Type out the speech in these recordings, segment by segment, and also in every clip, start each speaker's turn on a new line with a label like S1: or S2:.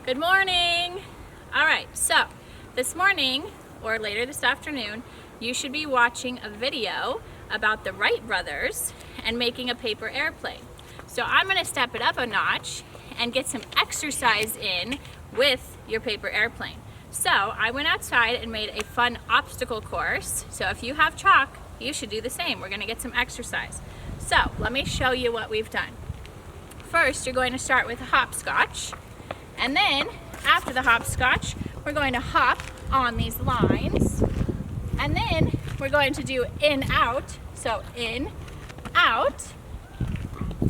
S1: Good morning. All right, so this morning or later this afternoon, you should be watching a video about the Wright brothers and making a paper airplane. So I'm gonna step it up a notch and get some exercise in with your paper airplane. So I went outside and made a fun obstacle course. So if you have chalk, you should do the same. We're gonna get some exercise. So let me show you what we've done. First, you're going to start with a hopscotch. And then, after the hopscotch, we're going to hop on these lines. And then, we're going to do in, out. So, in, out.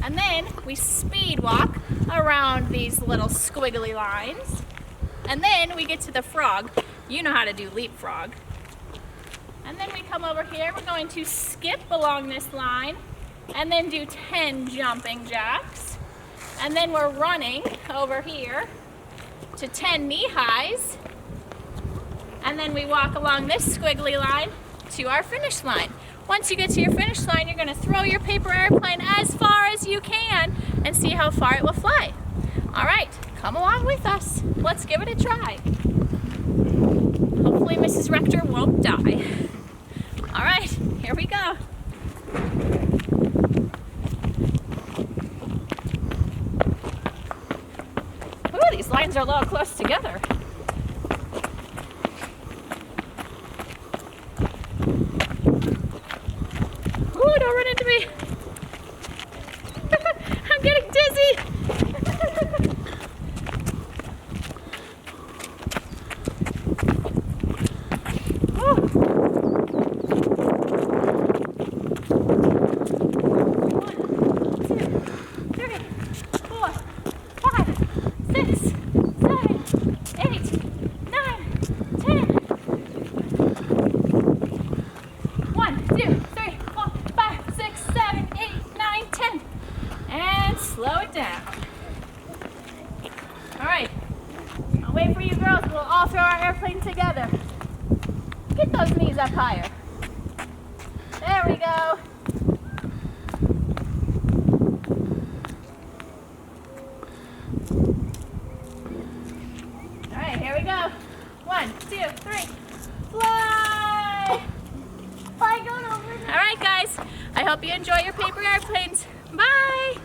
S1: And then, we speed walk around these little squiggly lines. And then, we get to the frog. You know how to do leapfrog. And then we come over here. We're going to skip along this line. And then do 10 jumping jacks. And then we're running over here to 10 knee highs. And then we walk along this squiggly line to our finish line. Once you get to your finish line, you're gonna throw your paper airplane as far as you can and see how far it will fly. All right, come along with us. Let's give it a try. Hopefully Mrs. Rector won't die. All right, here we go. These lines are a little close together. Ooh, don't run into me. I'm getting dizzy. Slow it down. All right, I'll wait for you girls. We'll all throw our airplane together. Get those knees up higher. There we go. All right, here we go. 1, 2, 3. Fly! Fly going over there. All right, guys. I hope you enjoy your paper airplanes. Bye!